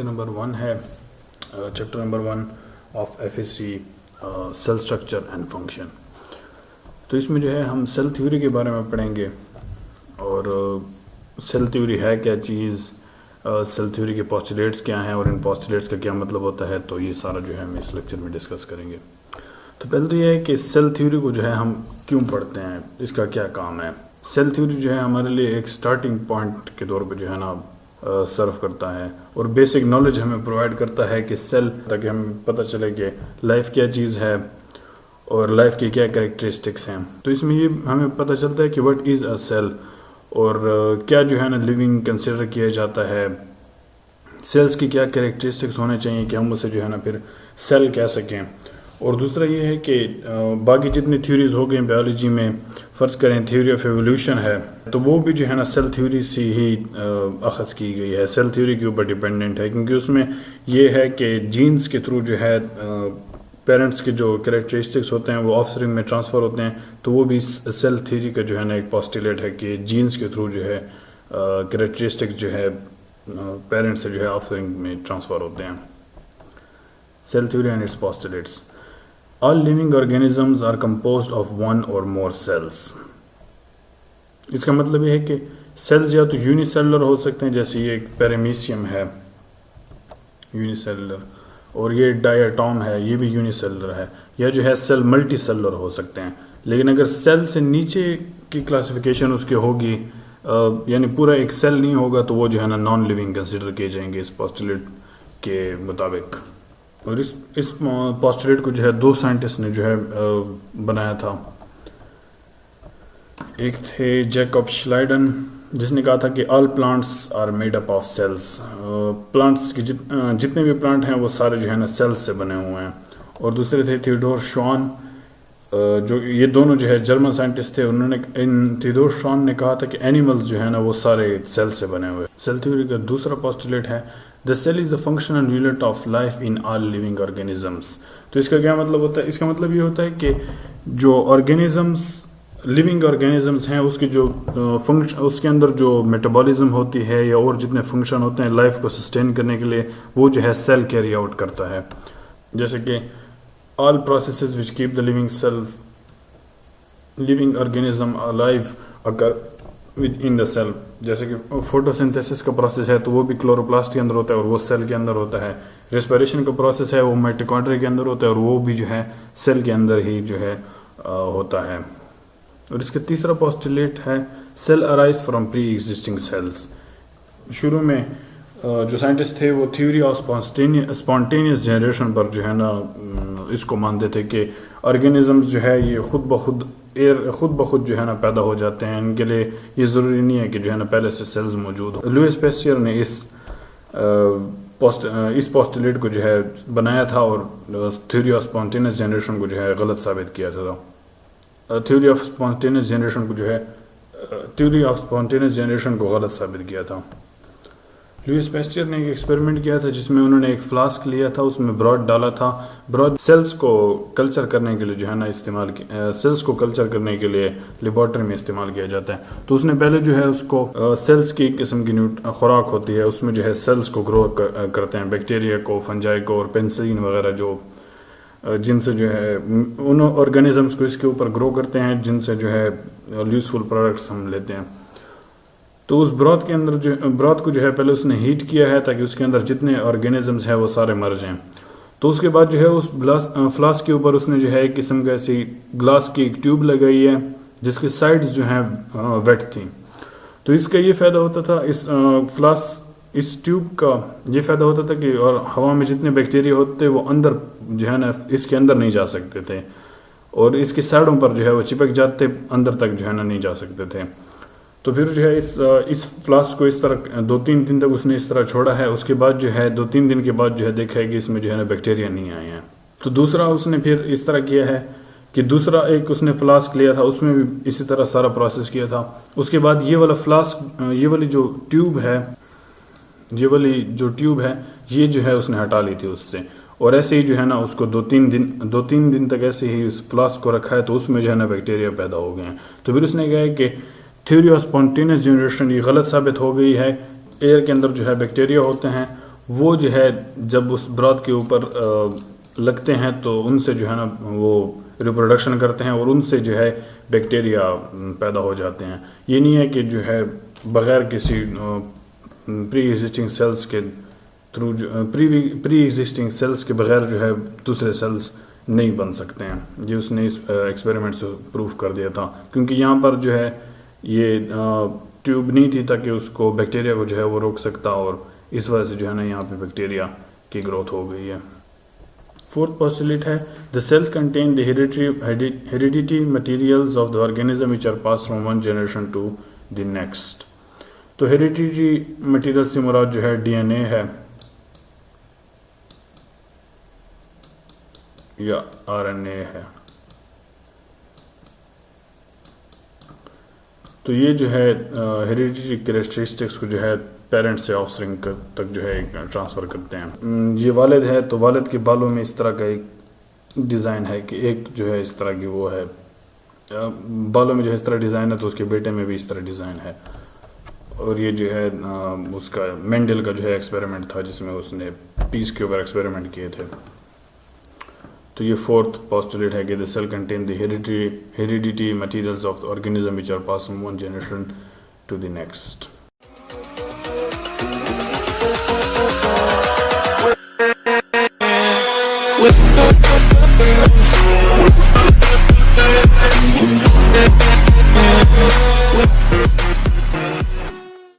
Lecture number 1 है, chapter number 1 of FSC, cell structure and function. तो इसमें जो है हम सेल थ्योरी के बारे में पढ़ेंगे और सेल थ्योरी है क्या चीज़, सेल थ्योरी के पोस्टुलेट्स क्या हैं और इन पोस्टुलेट्स का क्या मतलब होता है। तो ये सारा जो है हम इस लेक्चर में डिस्कस करेंगे। तो पहले तो ये है कि सेल थ्योरी को जो है हम क्यों पढ़ते हैं, इसका क्या काम है। सेल थ्योरी जो है हमारे लिए एक स्टार्टिंग पॉइंट के तौर पे जो है ना सर्व करता है और बेसिक नॉलेज हमें प्रोवाइड करता है कि सेल, ताकि हमें पता चले कि लाइफ क्या चीज़ है और लाइफ की क्या कैरेक्टरिस्टिक्स हैं। तो इसमें ये हमें पता चलता है कि व्हाट इज़ अ सेल और क्या जो है ना लिविंग कंसिडर किया जाता है, सेल्स की क्या कैरेक्टरिस्टिक्स होने चाहिए कि हम उसे जो है ना फिर सेल कह सकें। और दूसरा ये है कि बाकी जितनी थ्योरीज हो गई बायोलॉजी में, फ़र्ज़ करें थ्योरी ऑफ एवोल्यूशन है, तो वो भी जो है ना सेल थ्योरी से ही अख़ज़ की गई है, सेल थ्योरी के ऊपर डिपेंडेंट है। क्योंकि उसमें ये है कि जीन्स के थ्रू जो है पेरेंट्स के जो कैरेक्टरिस्टिक्स होते हैं वो ऑफस्प्रिंग में ट्रांसफ़र होते हैं। तो वो भी सेल थ्योरी का जो है ना एक पोस्टुलेट है कि जीन्स के थ्रू जो है कैरेक्टरिस्टिक्स जो है पेरेंट्स से जो है ऑफस्प्रिंग में ट्रांसफ़र होते हैं। Cell theory and its postulates. All living organisms are composed of one or more cells। इसका मतलब ये है कि सेल्स या तो यूनिसेलुलर हो सकते हैं, जैसे ये एक पैरामीशियम है यूनिसेलुलर, और ये डायटॉम है, ये भी यूनिसेलुलर है, या जो है सेल मल्टी सेलुलर हो सकते हैं। लेकिन अगर सेल से नीचे की क्लासिफिकेशन उसकी होगी, यानी पूरा एक सेल नहीं होगा, तो वो जो है ना नॉन लिविंग कंसिडर किए जाएंगे इस पोस्टुलेट के मुताबिक। और इस पोस्टुलेट को जो है दो साइंटिस्ट ने जो है बनाया था। एक थे जैकब श्लाइडन, जिसने कहा था कि all plants are made up of cells. Plants के जितने भी प्लांट हैं वो सारे जो है ना सेल्स से बने हुए हैं। और दूसरे थे थियोडोर शॉन, जो ये दोनों जो है जर्मन साइंटिस्ट थे। उन्होंने थियोडोर शॉन ने कहा था कि एनिमल्स जो है ना वो सारे सेल से बने हुए। सेल थ्योरी का दूसरा पोस्टुलेट है the cell is the functional unit of life in all living organisms. तो इसका क्या मतलब होता है? इसका मतलब ये होता है कि जो ऑर्गेनिजम्स, लिविंग ऑर्गेनिजम्स हैं, उसकी जो फंक्शन, उसके अंदर जो मेटाबॉलिज्म होती है या और जितने फंक्शन होते हैं लाइफ को सस्टेन करने के लिए, वो जो है सेल कैरी आउट करता है। जैसे कि all processes which keep the living organism alive occur with in the cell. जैसे कि फोटोसिंथेसिस का प्रोसेस है तो वो भी क्लोरोप्लास्ट के अंदर होता है और वो सेल के अंदर होता है। रेस्पिरेशन का प्रोसेस है वो माइटोकॉन्ड्रिया के अंदर होता है और वो भी जो है सेल के अंदर ही जो है होता है। और इसका तीसरा पोस्टुलेट है cell arise from pre existing cells. शुरू में जो साइंटिस्ट थे वो थ्योरी ऑफ स्पॉन्टेनियस जनरेशन पर जो है ना इसको मानते थे कि ऑर्गेनिजम्स जो है ये खुद ब खुद जो है ना पैदा हो जाते हैं। इनके लिए ये ज़रूरी नहीं है कि जो है ना पहले से सेल्स मौजूद हो। लुईस पेस्चर ने इस पोस्टुलेट को जो है बनाया था और थ्योरी ऑफ स्पॉन्टेनियस जनरेशन को जो है गलत साबित किया था। थ्योरी ऑफ स्पॉन्टेनियस जनरेशन को गलत साबित किया था। लुईस पेस्चर ने एक एक्सपेरिमेंट किया था जिसमें उन्होंने एक फ्लास्क लिया था, उसमें ब्रॉड डाला था। ब्रॉड सेल्स को कल्चर करने के लिए जो है ना सेल्स को कल्चर करने के लिए लेबोरेटरी में इस्तेमाल किया जाता है। तो उसने पहले जो है उसको सेल्स की एक किस्म की खुराक होती है, उसमें जो है सेल्स को ग्रो करते हैं, बैक्टीरिया को, फंजाई को और पेनिसिलिन वगैरह, जो जिनसे जो है उन ऑर्गेनिजम्स को इसके ऊपर ग्रो करते हैं, जिनसे जो है यूजफुल प्रोडक्ट्स हम लेते हैं। तो उस ब्रॉथ को जो है पहले उसने हीट किया है ताकि उसके अंदर जितने ऑर्गेनिजम्स हैं वो सारे मर जाएं। तो उसके बाद जो है उस फ्लास्क के ऊपर उसने जो है एक किस्म का ऐसी ग्लास की एक ट्यूब लगाई है जिसकी साइड्स जो हैं वेट थी। तो इसका ये फ़ायदा होता था, इस ट्यूब का ये फ़ायदा होता था कि और हवा में जितने बैक्टीरिया होते वो अंदर जो है ना इसके अंदर नहीं जा सकते थे और इसकी साइडों पर जो है वो चिपक जाते, अंदर तक जो है ना नहीं जा सकते थे। तो फिर जो है इस फ्लास्क को इस तरह 2-3 दिन तक उसने इस तरह छोड़ा है। उसके बाद जो है 2-3 दिन के बाद जो है देखा है कि इसमें जो है ना बैक्टीरिया नहीं आए हैं। तो दूसरा उसने फिर इस तरह किया है कि दूसरा एक उसने फ्लास्क लिया था, उसमें भी इसी तरह सारा प्रोसेस किया था। उसके बाद ये वाला फ्लास्क, ये वाली जो ट्यूब है ये जो है उसने हटा ली थी उससे, और ऐसे ही जो है ना उसको 2-3 दिन तक ऐसे ही उस फ्लास्क को रखा है, तो उसमें जो है ना बैक्टीरिया पैदा हो गए हैं। तो फिर उसने कहा कि थ्योरी ऑफ स्पॉन्टेनियस जनरेशन ये गलत साबित हो गई है। एयर के अंदर जो है बैक्टीरिया होते हैं वो जो है जब उस ब्रॉथ के ऊपर लगते हैं तो उनसे जो है ना वो रिप्रोडक्शन करते हैं और उनसे जो है बैक्टीरिया पैदा हो जाते हैं। ये नहीं है कि जो है बग़ैर किसी प्री एग्जिस्टिंग सेल्स के थ्रू प्री एग्जिस्टिंग सेल्स के बगैर जो है दूसरे सेल्स नहीं बन सकते हैं। ये उसने इस एक्सपेरिमेंट से प्रूफ कर दिया था, क्योंकि यहाँ पर जो है ये ट्यूब नहीं थी ताकि उसको बैक्टीरिया को जो है वो रोक सकता, और इस वजह से जो है ना यहाँ पे बैक्टीरिया की ग्रोथ हो गई है। फोर्थ पोस्टुलेट है the cells contain the heredity materials of the organism which are pass from one generation to the next. तो हेरिडिटी मटेरियल से मुराद जो है डीएनए है या आरएनए है। तो ये जो है हेरिडिटी कैरेक्टरिस्टिक्स को जो है पेरेंट्स से ऑफस्प्रिंग तक जो है ट्रांसफ़र करते हैं। ये वालिद है तो वालिद के बालों में इस तरह का एक डिज़ाइन है कि एक जो है इस तरह की वो है बालों में जो है इस तरह डिज़ाइन है, तो उसके बेटे में भी इस तरह डिज़ाइन है। और ये जो है उसका मेंडल का जो है एक्सपेरिमेंट था जिसमें उसने पीस के ऊपर एक्सपेरिमेंट किए थे। तो ये फोर्थ पोस्टुलेट है कि the cell contain the heredity materials of the organism which are pass from one generation to the next. With